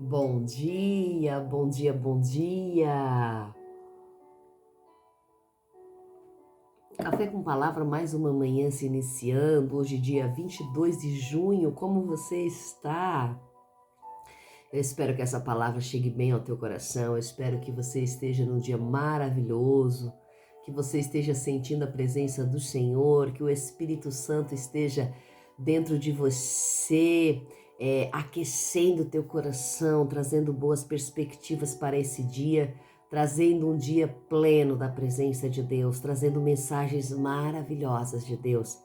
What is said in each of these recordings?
Bom dia, bom dia, bom dia. Café com Palavra, mais uma manhã se iniciando. Hoje, dia 22 de junho. Como você está? Eu espero que essa palavra chegue bem ao teu coração. Eu espero que você esteja num dia maravilhoso, que você esteja sentindo a presença do Senhor, que o Espírito Santo esteja dentro de você, aquecendo o teu coração, trazendo boas perspectivas para esse dia, trazendo um dia pleno da presença de Deus, trazendo mensagens maravilhosas de Deus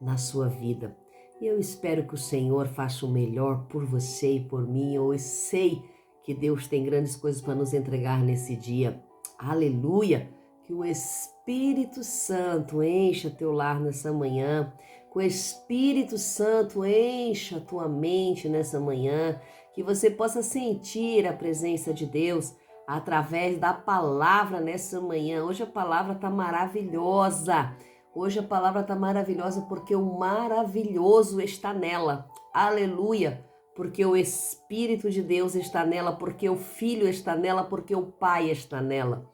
na sua vida. E eu espero que o Senhor faça o melhor por você e por mim. Eu sei que Deus tem grandes coisas para nos entregar nesse dia. Aleluia! Que o Espírito Santo encha teu lar nessa manhã. Que o Espírito Santo encha a tua mente nessa manhã. Que você possa sentir a presença de Deus através da palavra nessa manhã. Hoje a palavra está maravilhosa. Hoje a palavra está maravilhosa porque o maravilhoso está nela. Aleluia! Porque o Espírito de Deus está nela, porque o Filho está nela, porque o Pai está nela.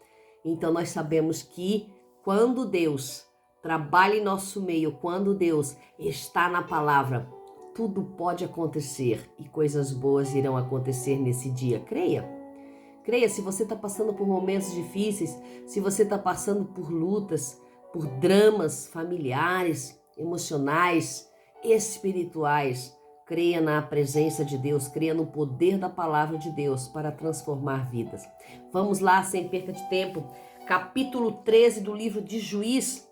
Então nós sabemos que quando Deus trabalha em nosso meio, quando Deus está na palavra, tudo pode acontecer e coisas boas irão acontecer nesse dia. Creia. Creia, se você está passando por momentos difíceis, se você está passando por lutas, por dramas familiares, emocionais, espirituais, creia na presença de Deus, creia no poder da palavra de Deus para transformar vidas. Vamos lá, sem perca de tempo, capítulo 13 do livro de Juiz.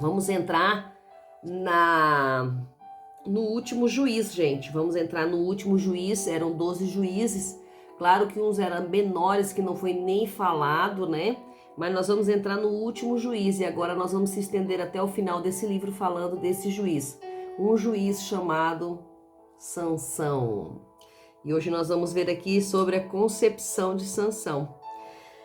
Vamos entrar no último juiz, gente. Vamos entrar no último juiz, eram 12 juízes. Claro que uns eram menores, que não foi nem falado, né? Mas nós vamos entrar no último juiz e agora nós vamos se estender até o final desse livro falando desse juiz. Um juiz chamado Sansão. E hoje nós vamos ver aqui sobre a concepção de Sansão.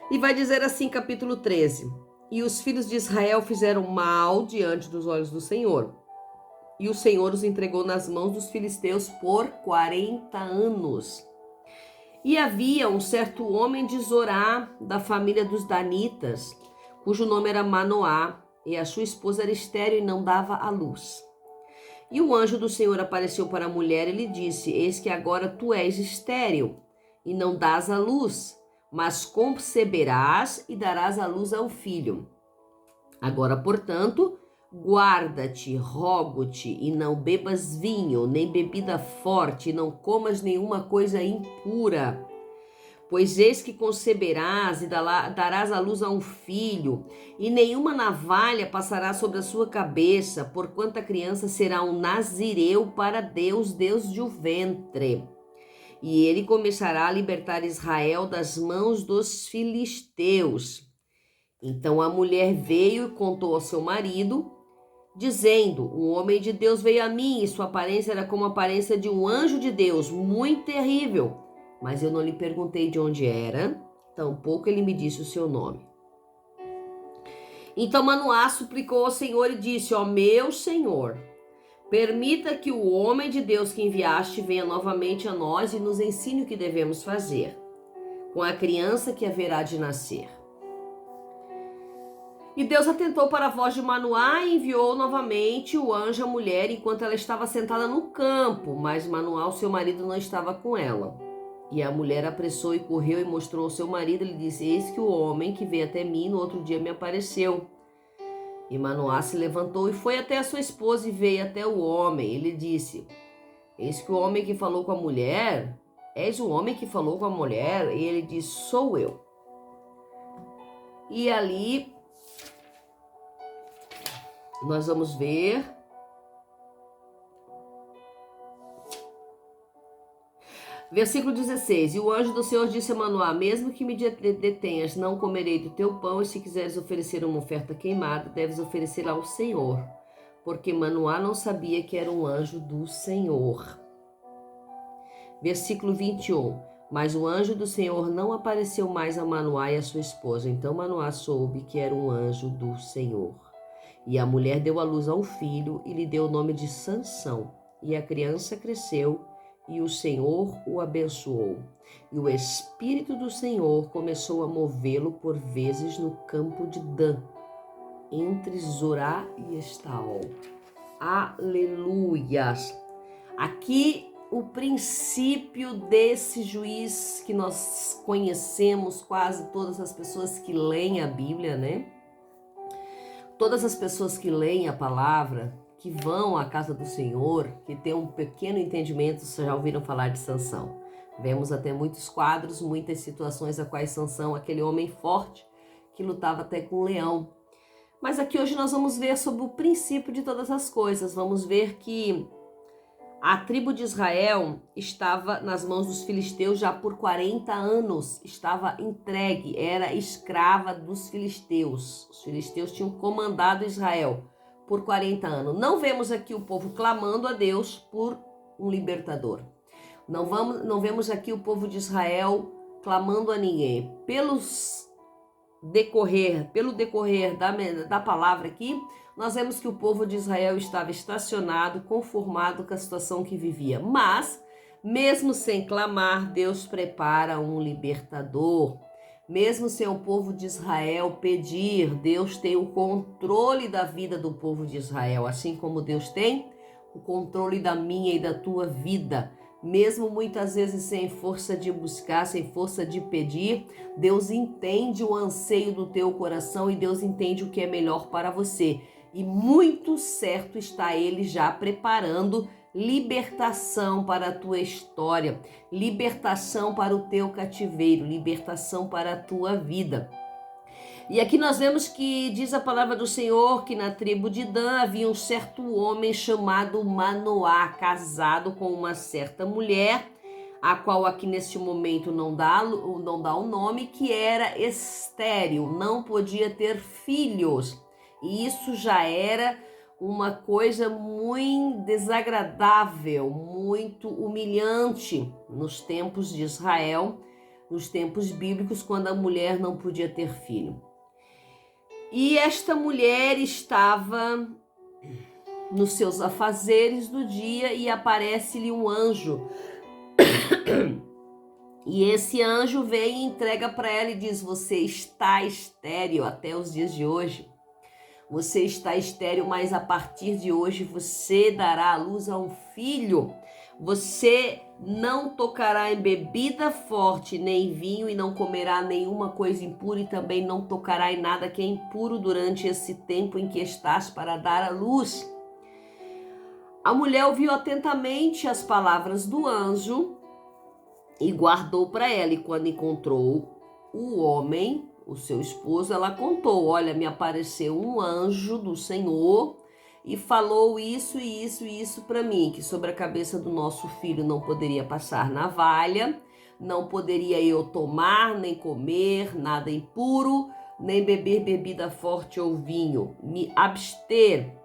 E vai dizer assim, capítulo 13. E os filhos de Israel fizeram mal diante dos olhos do Senhor. E o Senhor os entregou nas mãos dos filisteus por 40 anos. E havia um certo homem de Zorá, da família dos Danitas, cujo nome era Manoá, e a sua esposa era estéril e não dava à luz. E o anjo do Senhor apareceu para a mulher e lhe disse: Eis que agora tu és estéril, e não dás à luz, mas conceberás e darás à luz a um filho. Agora, portanto, guarda-te, rogo-te, e não bebas vinho, nem bebida forte, e não comas nenhuma coisa impura. Pois eis que conceberás e darás à luz a um filho, e nenhuma navalha passará sobre a sua cabeça, porquanto a criança será um nazireu para Deus, Deus de o ventre. E ele começará a libertar Israel das mãos dos filisteus. Então a mulher veio e contou ao seu marido, dizendo: O homem de Deus veio a mim, e sua aparência era como a aparência de um anjo de Deus, muito terrível. Mas eu não lhe perguntei de onde era, tampouco ele me disse o seu nome. Então Manoá suplicou ao Senhor e disse: Ó meu Senhor, permita que o homem de Deus que enviaste venha novamente a nós e nos ensine o que devemos fazer com a criança que haverá de nascer. E Deus atentou para a voz de Manoá e enviou novamente o anjo à mulher enquanto ela estava sentada no campo, mas Manoá, o seu marido, não estava com ela. E a mulher apressou e correu e mostrou ao seu marido, e lhe disse: Eis que o homem que veio até mim no outro dia me apareceu. E Manoá se levantou e foi até a sua esposa e veio até o homem. Ele disse: Eis que o homem que falou com a mulher, és o homem que falou com a mulher? E ele disse: Sou eu. E ali nós vamos ver versículo 16. E o anjo do Senhor disse a Manoá: Mesmo que me detenhas, não comerei do teu pão, e se quiseres oferecer uma oferta queimada, deves oferecê-la ao Senhor. Porque Manoá não sabia que era um anjo do Senhor. Versículo 21. Mas o anjo do Senhor não apareceu mais a Manoá e a sua esposa. Então Manoá soube que era um anjo do Senhor. E a mulher deu à luz a um filho e lhe deu o nome de Sansão. E a criança cresceu e o Senhor o abençoou. E o Espírito do Senhor começou a movê-lo por vezes no campo de Dan, entre Zorá e Estaol. Aleluias! Aqui o princípio desse juiz que nós conhecemos, quase todas as pessoas que leem a Bíblia, né? Todas as pessoas que leem a palavra, que vão à casa do Senhor, que têm um pequeno entendimento, já ouviram falar de Sansão. Vemos até muitos quadros, muitas situações a quais Sansão, aquele homem forte, que lutava até com um leão. Mas aqui hoje nós vamos ver sobre o princípio de todas as coisas. Vamos ver que a tribo de Israel estava nas mãos dos filisteus já por 40 anos, estava entregue, era escrava dos filisteus. Os filisteus tinham comandado Israel por 40 anos. Não vemos aqui o povo clamando a Deus por um libertador. Não vemos aqui o povo de Israel clamando a ninguém. Pelo decorrer da palavra aqui, nós vemos que o povo de Israel estava estacionado, conformado com a situação que vivia. Mas, mesmo sem clamar, Deus prepara um libertador. Mesmo sem o povo de Israel pedir, Deus tem o controle da vida do povo de Israel, assim como Deus tem o controle da minha e da tua vida. Mesmo muitas vezes sem força de buscar, sem força de pedir, Deus entende o anseio do teu coração e Deus entende o que é melhor para você. E muito certo está Ele já preparando libertação para a tua história, libertação para o teu cativeiro, libertação para a tua vida. E aqui nós vemos que diz a palavra do Senhor que na tribo de Dan havia um certo homem chamado Manoá, casado com uma certa mulher, a qual aqui neste momento não dá o nome, que era estéril, não podia ter filhos. E isso já era uma coisa muito desagradável, muito humilhante nos tempos de Israel, nos tempos bíblicos, quando a mulher não podia ter filho. E esta mulher estava nos seus afazeres do dia e aparece-lhe um anjo. E esse anjo vem e entrega para ela e diz: você está estéril até os dias de hoje. Você está estéril, mas a partir de hoje você dará à luz a um filho. Você não tocará em bebida forte, nem em vinho, e não comerá nenhuma coisa impura, e também não tocará em nada que é impuro durante esse tempo em que estás para dar à luz. A mulher ouviu atentamente as palavras do anjo e guardou para ela. E quando encontrou o homem, o seu esposo, ela contou: olha, me apareceu um anjo do Senhor e falou isso e isso e isso para mim, que sobre a cabeça do nosso filho não poderia passar navalha, não poderia eu tomar nem comer nada impuro, nem beber bebida forte ou vinho, me abster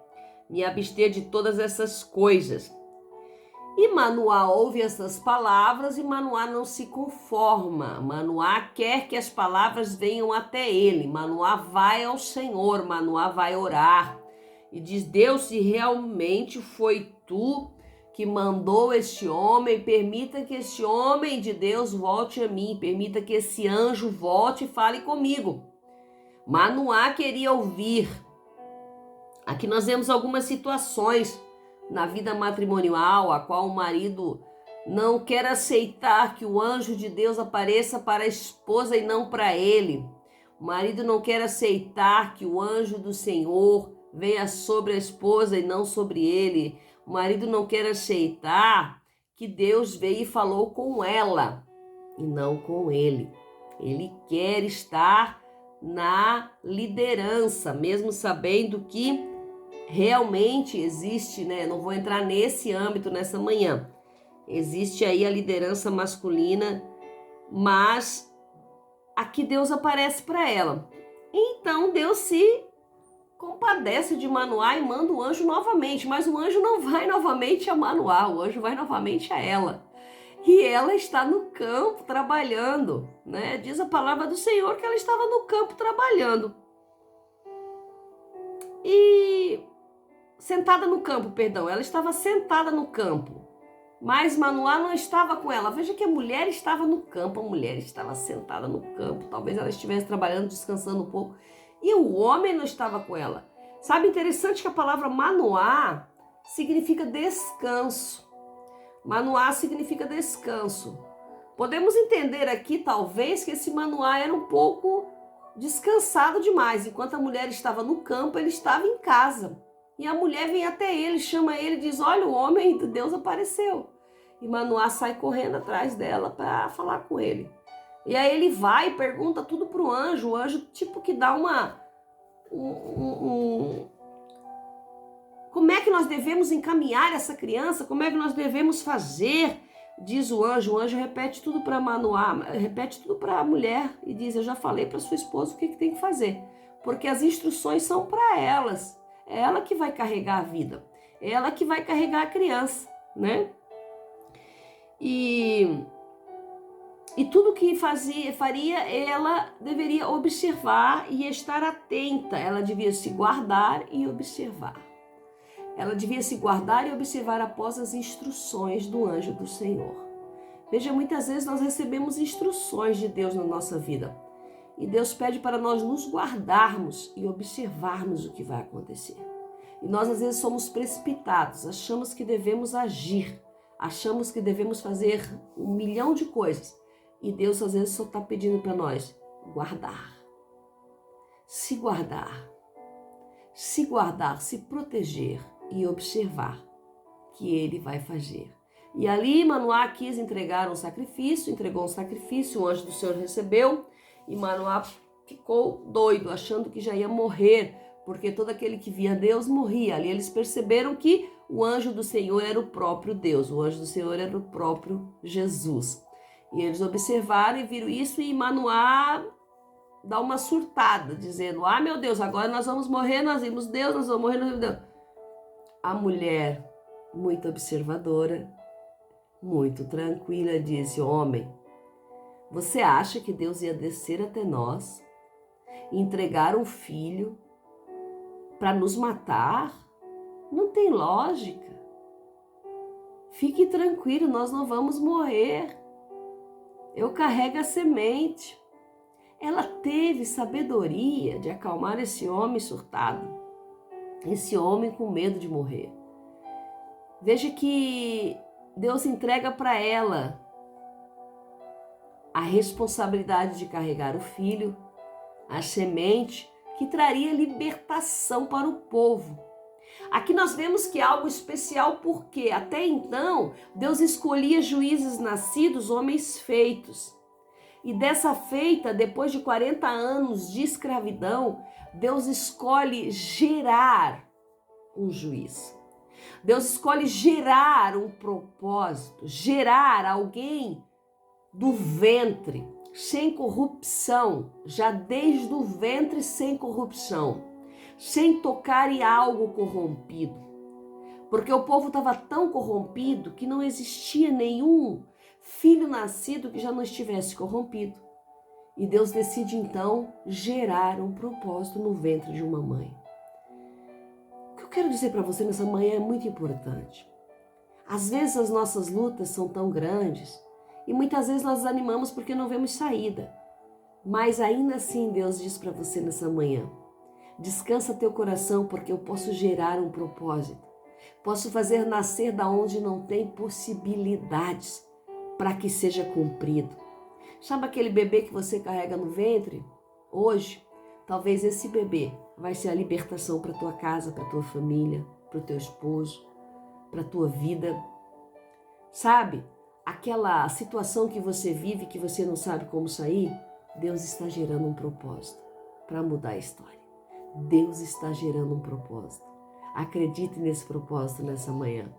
de todas essas coisas. E Manoá ouve essas palavras e Manoá não se conforma. Manoá quer que as palavras venham até ele. Manoá vai ao Senhor, Manoá vai orar. E diz: Deus, se realmente foi tu que mandou este homem, permita que este homem de Deus volte a mim, permita que esse anjo volte e fale comigo. Manoá queria ouvir. Aqui nós vemos algumas situações na vida matrimonial, a qual o marido não quer aceitar que o anjo de Deus apareça para a esposa e não para ele. O marido não quer aceitar que o anjo do Senhor venha sobre a esposa e não sobre ele. O marido não quer aceitar que Deus veio e falou com ela e não com ele. Ele quer estar na liderança, mesmo sabendo que realmente existe, né? Não vou entrar nesse âmbito nessa manhã. Existe aí a liderança masculina, mas aqui Deus aparece para ela. Então Deus se compadece de Manoá e manda o anjo novamente, mas o anjo não vai novamente a Manoá, o anjo vai novamente a ela. E ela está no campo trabalhando, né? Diz a palavra do Senhor que ela estava no campo trabalhando. Ela estava sentada no campo. Mas Manoá não estava com ela. Veja que a mulher estava no campo, a mulher estava sentada no campo. Talvez ela estivesse trabalhando, descansando um pouco. E o homem não estava com ela. Sabe, interessante que a palavra Manoá significa descanso. Manoá significa descanso. Podemos entender aqui, talvez, que esse Manoá era um pouco descansado demais. Enquanto a mulher estava no campo, ele estava em casa. E a mulher vem até ele, chama ele e diz, olha, o homem de Deus apareceu. E Manoá sai correndo atrás dela para falar com ele. E aí ele vai e pergunta tudo para o anjo. O anjo tipo que dá como é que nós devemos encaminhar essa criança? Como é que nós devemos fazer? Diz o anjo repete tudo para Manoá, repete tudo para a mulher e diz, eu já falei para sua esposa o que tem que fazer. Porque as instruções são para elas. É ela que vai carregar a vida. É ela que vai carregar a criança, né? E tudo que faria, ela deveria observar e estar atenta. Ela devia se guardar e observar. Ela devia se guardar e observar após as instruções do anjo do Senhor. Veja, muitas vezes nós recebemos instruções de Deus na nossa vida. E Deus pede para nós nos guardarmos e observarmos o que vai acontecer. E nós às vezes somos precipitados, achamos que devemos agir, achamos que devemos fazer 1.000.000 de coisas. E Deus às vezes só está pedindo para nós guardar. Se guardar. Se guardar, se proteger e observar que ele vai fazer. E ali Manoá quis entregar um sacrifício, entregou um sacrifício, o anjo do Senhor recebeu e Manoá ficou doido, achando que já ia morrer, porque todo aquele que via Deus morria. Ali eles perceberam que o anjo do Senhor era o próprio Deus, o anjo do Senhor era o próprio Jesus. E eles observaram e viram isso e Manoá dá uma surtada, dizendo, meu Deus, agora nós vamos morrer, nós vimos Deus, nós vamos morrer, nós vimos Deus. A mulher, muito observadora, muito tranquila, disse, homem, você acha que Deus ia descer até nós, entregar um filho para nos matar? Não tem lógica. Fique tranquilo, nós não vamos morrer. Eu carrego a semente. Ela teve sabedoria de acalmar esse homem surtado, esse homem com medo de morrer. Veja que Deus entrega para ela a responsabilidade de carregar o filho, a semente que traria libertação para o povo. Aqui nós vemos que é algo especial porque até então Deus escolhia juízes nascidos, homens feitos. E dessa feita, depois de 40 anos de escravidão, Deus escolhe gerar um juiz. Deus escolhe gerar um propósito, gerar alguém do ventre, sem corrupção, já desde o ventre sem corrupção, sem tocar em algo corrompido. Porque o povo estava tão corrompido que não existia nenhum filho nascido que já não estivesse corrompido. E Deus decide então gerar um propósito no ventre de uma mãe. O que eu quero dizer para você nessa manhã é muito importante. Às vezes as nossas lutas são tão grandes e muitas vezes nós desanimamos porque não vemos saída. Mas ainda assim Deus diz para você nessa manhã, descansa teu coração porque eu posso gerar um propósito. Posso fazer nascer da onde não tem possibilidades para que seja cumprido. Sabe aquele bebê que você carrega no ventre? Hoje, talvez esse bebê vai ser a libertação para tua casa, para tua família, para o teu esposo, para a tua vida. Sabe, aquela situação que você vive, que você não sabe como sair, Deus está gerando um propósito para mudar a história. Deus está gerando um propósito. Acredite nesse propósito nessa manhã.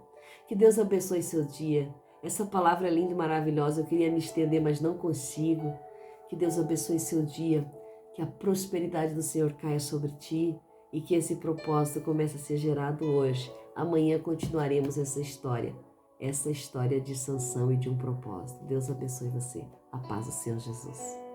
Que Deus abençoe seu dia. Essa palavra é linda e maravilhosa. Eu queria me estender, mas não consigo. Que Deus abençoe seu dia. Que a prosperidade do Senhor caia sobre ti e que esse propósito comece a ser gerado hoje. Amanhã continuaremos essa história de Sansão e de um propósito. Deus abençoe você. A paz do Senhor Jesus.